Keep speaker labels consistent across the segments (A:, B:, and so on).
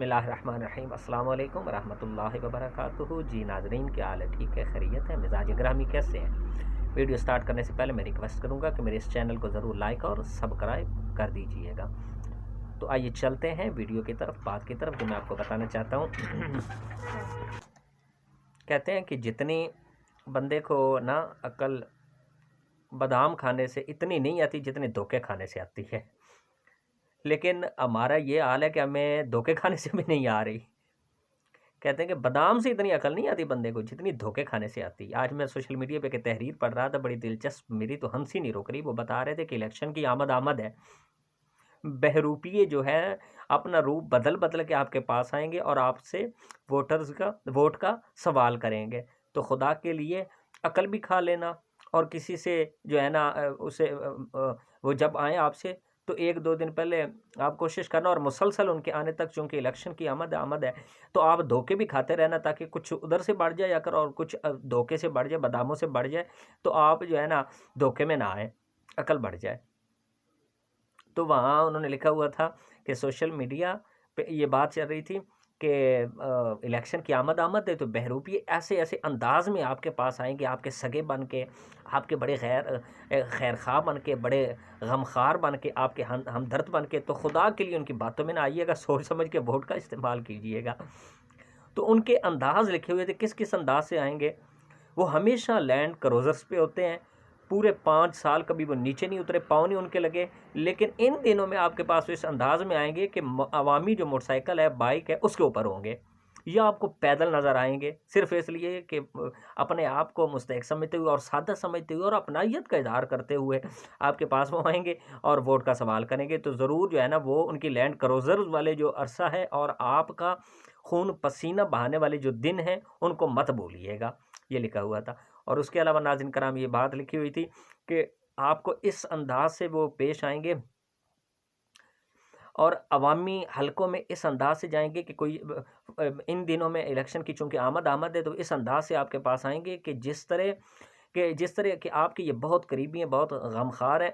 A: بسم اللہ الرحمن الرحیم۔ السلام علیکم ورحمۃ اللہ وبرکاتہ۔ جی ناظرین، کیا حال ہے؟ ٹھیک ہے، خیریت ہے؟ مزاج گرامی کیسے ہیں؟ ویڈیو سٹارٹ کرنے سے پہلے میں ریکویسٹ کروں گا کہ میرے اس چینل کو ضرور لائک اور سبسکرائب کر دیجئے گا۔ تو آئیے چلتے ہیں ویڈیو کی طرف، بات کی طرف جو میں آپ کو بتانا چاہتا ہوں۔ کہتے ہیں کہ جتنی بندے کو نا عقل بادام کھانے سے اتنی نہیں آتی جتنے دھوکے کھانے سے آتی ہے، لیکن ہمارا یہ حال ہے کہ ہمیں دھوکے کھانے سے بھی نہیں آ رہی۔ کہتے ہیں کہ بادام سے اتنی عقل نہیں آتی بندے کو جتنی دھوکے کھانے سے آتی۔ آج میں سوشل میڈیا پہ کہ تحریر پڑھ رہا تھا، بڑی دلچسپ، میری تو ہنسی نہیں روک رہی۔ وہ بتا رہے تھے کہ الیکشن کی آمد ہے، بہروپیے جو ہے اپنا روپ بدل کے آپ کے پاس آئیں گے اور آپ سے ووٹ کا سوال کریں گے۔ تو خدا کے لیے عقل بھی کھا لینا، اور کسی سے جو ہے نا اسے وہ جب آئیں آپ سے تو ایک دو دن پہلے آپ کوشش کرنا، اور مسلسل ان کے آنے تک، چونکہ الیکشن کی آمد ہے تو آپ دھوکے بھی کھاتے رہنا، تاکہ کچھ ادھر سے بڑھ جائے اور کچھ دھوکے سے بڑھ جائے، باداموں سے بڑھ جائے، تو آپ جو ہے نا دھوکے میں نہ آئیں، عقل بڑھ جائے۔ تو وہاں انہوں نے لکھا ہوا تھا کہ سوشل میڈیا پہ یہ بات چل رہی تھی کہ الیکشن کی آمد ہے تو بہروپیے ایسے انداز میں آپ کے پاس آئیں گے، آپ کے سگے بن کے، آپ کے بڑے خیر خواہ بن کے، بڑے غمخوار بن کے، آپ کے ہمدرد بن کے۔ تو خدا کے لیے ان کی باتوں میں نہ آئیے گا، سوچ سمجھ کے ووٹ کا استعمال کیجیے گا۔ تو ان کے انداز لکھے ہوئے تھے، کس انداز سے آئیں گے۔ وہ ہمیشہ لینڈ کروزرز پہ ہوتے ہیں، پورے 5 سال کبھی وہ نیچے نہیں اترے، پاؤں نہیں ان کے لگے، لیکن ان دنوں میں آپ کے پاس اس انداز میں آئیں گے کہ عوامی جو موٹر سائیکل ہے، بائک ہے، اس کے اوپر ہوں گے، یا آپ کو پیدل نظر آئیں گے، صرف اس لیے کہ اپنے آپ کو مستحق سمجھتے ہوئے اور سادہ سمجھتے ہوئے اور اپنائیت کا اظہار کرتے ہوئے آپ کے پاس وہ آئیں گے اور ووٹ کا سوال کریں گے۔ تو ضرور جو ہے نا وہ ان کی لینڈ کروزرز والے جو عرصہ ہے اور آپ کا خون پسینہ بہانے والے جو دن ہیں ان کو مت بھولیے گا، یہ لکھا ہوا تھا۔ اور اس کے علاوہ ناظرین کرام یہ بات لکھی ہوئی تھی کہ آپ کو اس انداز سے وہ پیش آئیں گے اور عوامی حلقوں میں اس انداز سے جائیں گے کہ کوئی ان دنوں میں الیکشن کی چونکہ آمد ہے تو اس انداز سے آپ کے پاس آئیں گے کہ جس طرح کہ آپ کے یہ بہت قریبی ہیں، بہت غمخوار ہیں،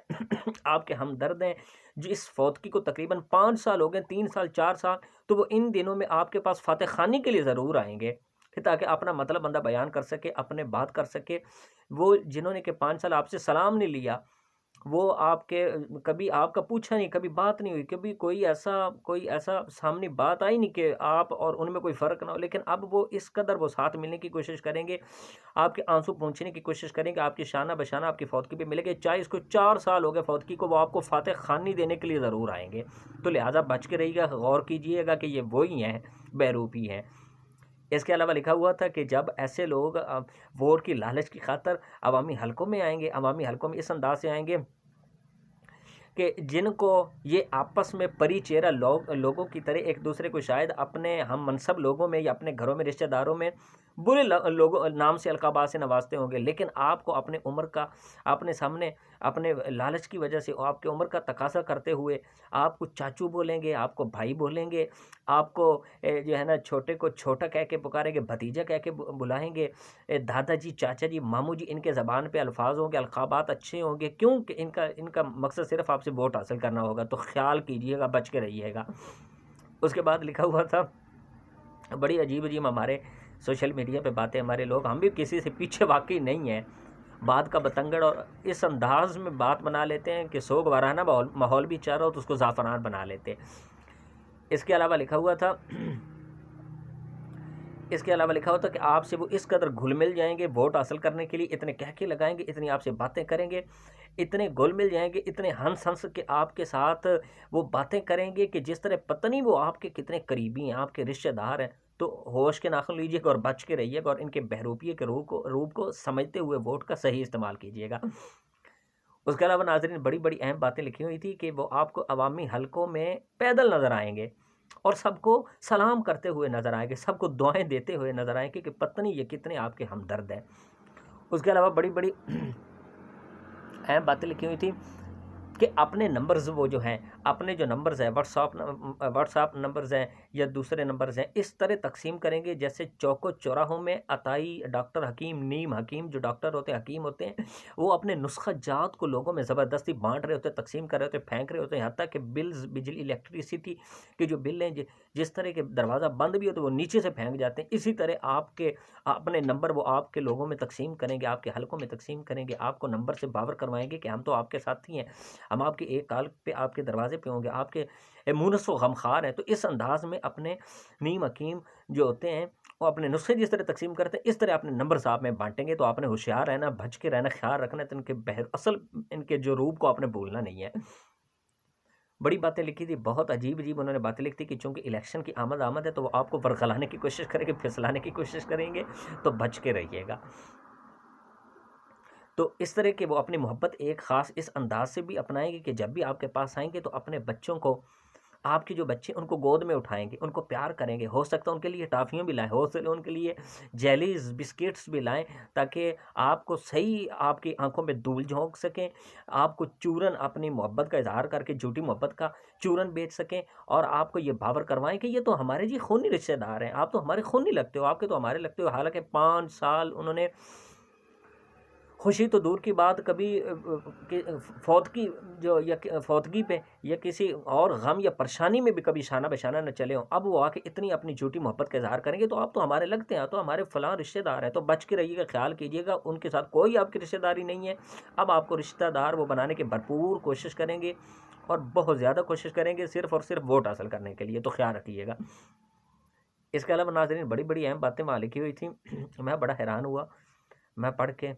A: آپ کے ہمدرد ہیں، جو اس فوتگی کو تقریباً 5 سال ہو گئے، 3 سال 4 سال، تو وہ ان دنوں میں آپ کے پاس فاتح خوانی کے لیے ضرور آئیں گے، تاکہ اپنا مطلب بندہ بیان کر سکے، اپنے بات کر سکے۔ وہ جنہوں نے کہ 5 سال آپ سے سلام نہیں لیا، وہ آپ کے کبھی آپ کا پوچھا نہیں، کبھی بات نہیں ہوئی، کبھی کوئی ایسا سامنے بات آئی نہیں کہ آپ اور ان میں کوئی فرق نہ ہو، لیکن اب وہ اس قدر وہ ساتھ ملنے کی کوشش کریں گے، آپ کے آنسو پہنچنے کی کوشش کریں گے، آپ کی شانہ بشانہ آپ کی فوتگی پہ ملے گے، چاہے اس کو 4 سال ہو گئے فوتگی کو، وہ آپ کو فاتح خوانی دینے کے لیے ضرور آئیں گے۔ تو لہٰذا بچ کے رہیے گا، غور کیجئے گا کہ یہ وہی ہیں، بہروپی ہیں۔ اس کے علاوہ لکھا ہوا تھا کہ جب ایسے لوگ ووٹ کی لالچ کی خاطر عوامی حلقوں میں آئیں گے، عوامی حلقوں میں اس انداز سے آئیں گے کہ جن کو یہ آپس میں پری چہرہ لوگوں کی طرح ایک دوسرے کو شاید اپنے ہم منصب لوگوں میں یا اپنے گھروں میں رشتہ داروں میں برے لوگوں نام سے القابات سے نوازتے ہوں گے، لیکن آپ کو اپنے عمر کا اپنے سامنے اپنے لالچ کی وجہ سے آپ کے عمر کا تقاضا کرتے ہوئے آپ کو چاچو بولیں گے، آپ کو بھائی بولیں گے، آپ کو جو ہے نا چھوٹے کو چھوٹا کہہ کے پکاریں گے، بھتیجا کہہ کے بلائیں گے، دادا جی، چاچا جی، ماموں جی، ان کے زبان پہ الفاظ ہوں گے، القابات اچھے ہوں گے، کیونکہ ان کا مقصد صرف آپ سے ووٹ حاصل کرنا ہوگا۔ تو خیال کیجئے گا، بچ کے رہیے گا۔ اس کے بعد لکھا ہوا تھا، بڑی عجیب ہمارے سوشل میڈیا پہ باتیں، ہمارے لوگ، ہم بھی کسی سے پیچھے واقعی نہیں ہیں، بات کا بتنگڑ اور اس انداز میں بات بنا لیتے ہیں کہ سوگ وارانہ ماحول بھی چاہ رہا ہو تو اس کو زعفران بنا لیتے۔ اس کے علاوہ لکھا ہوا تھا کہ آپ سے وہ اس قدر گھل مل جائیں گے ووٹ حاصل کرنے کے لیے، اتنے کہہ کے لگائیں گے، اتنی آپ سے باتیں کریں گے، اتنے گھل مل جائیں گے، اتنے ہنس کے آپ کے ساتھ وہ باتیں کریں گے کہ جس طرح پتہ نہیں وہ آپ کے کتنے قریبی ہیں، آپ کے رشتہ دار ہیں۔ تو ہوش کے ناخن لیجیے گا اور بچ کے رہیے گا، اور ان کے بہروپیے کے روپ کو سمجھتے ہوئے ووٹ کا صحیح استعمال کیجیے گا۔ اس کے علاوہ ناظرین بڑی اہم باتیں لکھی ہوئی تھی کہ وہ آپ کو عوامی حلقوں میں پیدل نظر آئیں گے اور سب کو سلام کرتے ہوئے نظر آئیں گے، سب کو دعائیں دیتے ہوئے نظر آئیں گے کہ پتہ نہیں یہ کتنے آپ کے ہمدرد ہیں۔ اس کے علاوہ بڑی اہم باتیں لکھی ہوئی تھی کہ اپنے نمبرز وہ جو ہیں، اپنے جو نمبرز ہیں، واٹس ایپ نمبرز ہیں یا دوسرے نمبر سے اس طرح تقسیم کریں گے جیسے چوک و چوراہوں میں عطائی ڈاکٹر حکیم نیم حکیم جو ڈاکٹر ہوتے ہیں حکیم ہوتے ہیں وہ اپنے نسخہ جات کو لوگوں میں زبردستی بانٹ رہے ہوتے ہیں، تقسیم کر رہے ہوتے ہیں، پھینک رہے ہوتے ہیں، حتیٰ کہ بلز بجلی الیکٹریسٹی کے جو بل ہیں جس طرح کے دروازہ بند بھی ہوتے ہیں وہ نیچے سے پھینک جاتے ہیں، اسی طرح آپ کے اپنے نمبر وہ آپ کے لوگوں میں تقسیم کریں گے، آپ کے حلقوں میں تقسیم کریں گے، آپ کو نمبر سے باور کروائیں گے کہ ہم تو آپ کے ساتھی ہیں، ہم آپ کے ایک کال پہ آپ کے دروازے پہ ہوں گے، آپ کے مونس و غمخوار ہیں۔ تو اس انداز میں اپنے نیم حکیم جو ہوتے ہیں وہ اپنے نسخے جس طرح تقسیم کرتے ہیں اس طرح اپنے نمبر صاحب میں بانٹیں گے، تو آپ نے ہوشیار رہنا، بچ کے رہنا، خیال رکھنا، تو ان کے اصل ان کے جو روپ کو آپ نے بھولنا نہیں ہے۔ بڑی باتیں لکھی تھی، بہت عجیب عجیب انہوں نے باتیں لکھی تھی کہ چونکہ الیکشن کی آمد ہے تو وہ آپ کو ورغلانے کی کوشش کریں گے، پھسلانے کی کوشش کریں گے، تو بچ کے رہیے گا۔ تو اس طرح کے وہ اپنی محبت ایک خاص اس انداز سے بھی اپنائیں گے کہ جب بھی آپ کے پاس آئیں گے تو اپنے بچوں کو، آپ کے جو بچے ان کو گود میں اٹھائیں گے، ان کو پیار کریں گے، ہو سکتا ہے ان کے لیے ٹافیوں بھی لائیں، ہو سکتا ہے ان کے لیے جیلیز بسکٹس بھی لائیں، تاکہ آپ کو صحیح آپ کی آنکھوں میں دھول جھونک سکیں، آپ کو چورن اپنی محبت کا اظہار کر کے جھوٹی محبت کا چورن بیچ سکیں، اور آپ کو یہ باور کروائیں کہ یہ تو ہمارے جی خونی رشتے دار ہیں، آپ تو ہمارے خونی لگتے ہو، آپ کے تو ہمارے لگتے ہو۔ حالانکہ 5 سال انہوں نے خوشی تو دور کی بات، کبھی فوتگی فوتگی پہ یا کسی اور غم یا پریشانی میں بھی کبھی شانہ بشانہ نہ چلے ہوں، اب وہ آ کے اتنی اپنی جھوٹی محبت کا اظہار کریں گے تو آپ تو ہمارے لگتے ہیں، تو ہمارے فلاں رشتہ دار ہیں، تو بچ کے رہیے گا، خیال کیجیے گا، ان کے ساتھ کوئی آپ کی رشتہ داری نہیں ہے۔ اب آپ کو رشتہ دار وہ بنانے کی بھرپور کوشش کریں گے اور بہت زیادہ کوشش کریں گے صرف اور صرف ووٹ حاصل کرنے کے لیے، تو خیال رکھیے گا۔ اس کے علاوہ ناظرین بڑی بڑی اہم باتیں وہاں لکھی ہوئی تھیں، میں بڑا حیران ہوا میں پڑھ کے،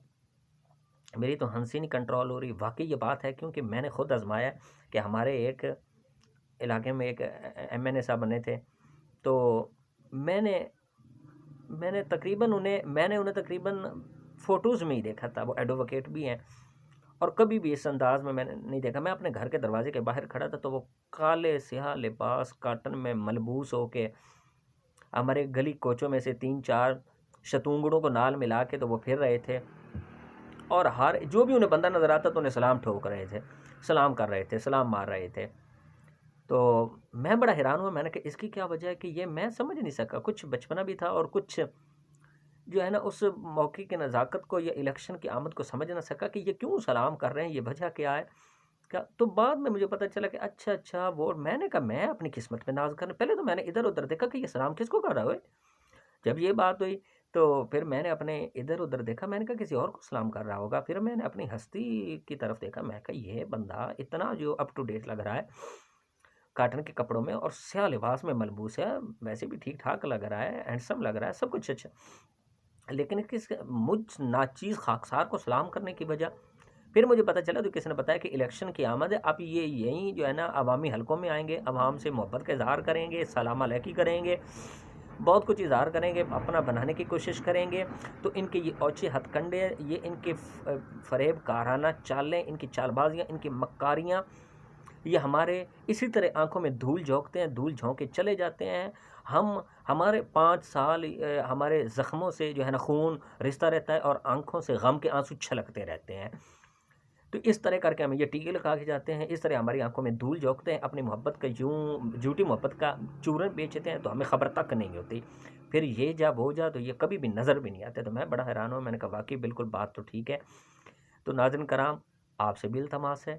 A: میری تو ہنسی نہیں کنٹرول ہو رہی۔ واقعی یہ بات ہے، کیونکہ میں نے خود آزمایا کہ ہمارے ایک علاقے میں ایک ایم این اے صاحب بنے تھے، تو میں نے تقریباً انہیں تقریباً فوٹوز میں ہی دیکھا تھا، وہ ایڈووکیٹ بھی ہیں، اور کبھی بھی اس انداز میں نے نہیں دیکھا۔ میں اپنے گھر کے دروازے کے باہر کھڑا تھا تو وہ کالے سیاہ لباس کاٹن میں ملبوس ہو کے ہمارے گلی کوچوں میں سے 3-4 شتونگڑوں کو نال ملا کے تو وہ پھر رہے تھے، اور ہر جو بھی انہیں بندہ نظر آتا تو انہیں سلام ٹھوک رہے تھے، سلام کر رہے تھے، سلام مار رہے تھے۔ تو میں بڑا حیران ہوا، میں نے کہا اس کی کیا وجہ ہے، کہ یہ میں سمجھ نہیں سکا، کچھ بچپنا بھی تھا اور کچھ جو ہے نا اس موقع کی نزاکت کو یا الیکشن کی آمد کو سمجھ نہ سکا کہ یہ کیوں سلام کر رہے ہیں، یہ وجہ کیا ہے۔ تو بعد میں مجھے پتہ چلا کہ اچھا وہ، میں نے کہا میں اپنی قسمت پہ ناز کرنے، پہلے تو میں نے ادھر ادھر دیکھا کہ یہ سلام کس کو کر رہا ہے۔ جب یہ بات ہوئی تو پھر میں نے اپنے ادھر ادھر دیکھا، میں نے کہا کسی اور کو سلام کر رہا ہوگا، پھر میں نے اپنی ہستی کی طرف دیکھا، میں کہا یہ بندہ اتنا جو اپ ٹو ڈیٹ لگ رہا ہے، کاٹن کے کپڑوں میں اور سیاہ لباس میں ملبوس ہے، ویسے بھی ٹھیک ٹھاک لگ رہا ہے، ہینڈسم لگ رہا ہے، سب کچھ اچھا، لیکن مجھ ناچیز خاکسار کو سلام کرنے کی وجہ، پھر مجھے پتہ چلا تو کسی نے بتایا کہ الیکشن کی آمد ہے، اب یہ یہیں جو ہے نا عوامی حلقوں میں آئیں گے، عوام سے محبت کا اظہار کریں گے، سلام علیکم کریں گے، بہت کچھ اظہار کریں گے، اپنا بنانے کی کوشش کریں گے۔ تو ان کے یہ اوچھے ہتھ کنڈے، یہ ان کے فریب کارانہ چالیں، ان کی چال بازیاں، ان کی مکاریاں، یہ ہمارے اسی طرح آنکھوں میں دھول جھونکتے ہیں، دھول جھونک کے چلے جاتے ہیں۔ ہمارے 5 سال ہمارے زخموں سے جو ہے نا خون رشتہ رہتا ہے، اور آنکھوں سے غم کے آنسو چھلکتے رہتے ہیں۔ تو اس طرح کر کے ہمیں یہ ٹیکے لگا کے جاتے ہیں، اس طرح ہماری آنکھوں میں دھول جھونکتے ہیں، اپنی محبت کا یوں جھوٹی محبت کا چورن بیچتے ہیں، تو ہمیں خبر تک نہیں ہوتی، پھر یہ جا وہ جا تو یہ کبھی بھی نظر بھی نہیں آتے۔ تو میں بڑا حیران ہوں، میں نے کہا واقعی بالکل بات تو ٹھیک ہے۔ تو ناظرین کرام، آپ سے بھی التماس ہے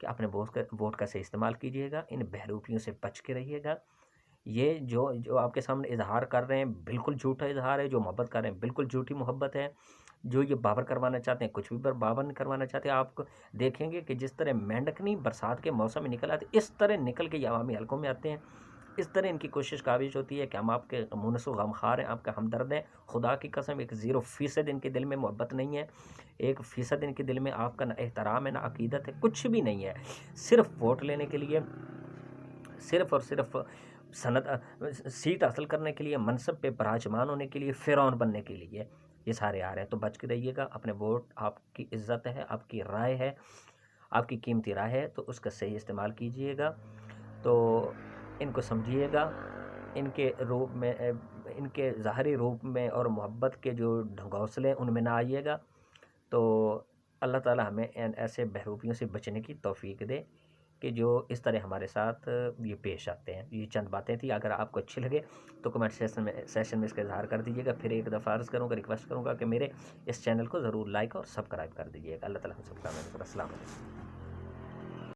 A: کہ اپنے ووٹ کا صحیح استعمال کیجیے گا، ان بہروپیوں سے بچ کے رہیے گا۔ یہ جو آپ کے سامنے اظہار کر رہے ہیں بالکل جھوٹا اظہار ہے، جو محبت کر رہے ہیں بالکل جھوٹی محبت ہے، جو یہ باور کروانا چاہتے ہیں کچھ بھی باور نہیں کروانا چاہتے۔ آپ دیکھیں گے کہ جس طرح مینڈکنی برسات کے موسم میں نکل آتے، اس طرح نکل کے یہ عوامی حلقوں میں آتے ہیں، اس طرح ان کی کوشش کاوش ہوتی ہے کہ ہم آپ کے مونس و غمخوار ہیں، آپ کا ہمدرد ہیں۔ خدا کی قسم 0% ان کے دل میں محبت نہیں ہے، 1% ان کے دل میں آپ کا نہ احترام ہے، نہ عقیدت ہے، کچھ بھی نہیں ہے، صرف ووٹ لینے کے لیے، صرف اور صرف سیٹ حاصل کرنے کے لیے، منصب پہ براجمان ہونے کے لیے، فرعون بننے کے لیے یہ سارے آ رہے ہیں۔ تو بچ کے رہیے گا، اپنے ووٹ آپ کی عزت ہے، آپ کی رائے ہے، آپ کی قیمتی رائے ہے، تو اس کا صحیح استعمال کیجیے گا۔ تو ان کو سمجھیے گا، ان کے روپ میں، ان کے ظاہری روپ میں اور محبت کے جو ڈھنگوسلے ان میں نہ آئیے گا۔ تو اللہ تعالی ہمیں ایسے بہروپیوں سے بچنے کی توفیق دے۔ کہ جو اس طرح ہمارے ساتھ یہ پیش آتے ہیں. یہ چند باتیں تھیں. اگر آپ کو اچھی لگے تو کمنٹ سیشن میں اس کا اظہار کر دیجیے گا. پھر ایک دفعہ عرض کروں گا، ریکویسٹ کروں گا کہ میرے اس چینل کو ضرور لائک اور سبسکرائب کر دیجیے گا. اللہ تعالیٰ ہم سب کا السلام علیکم.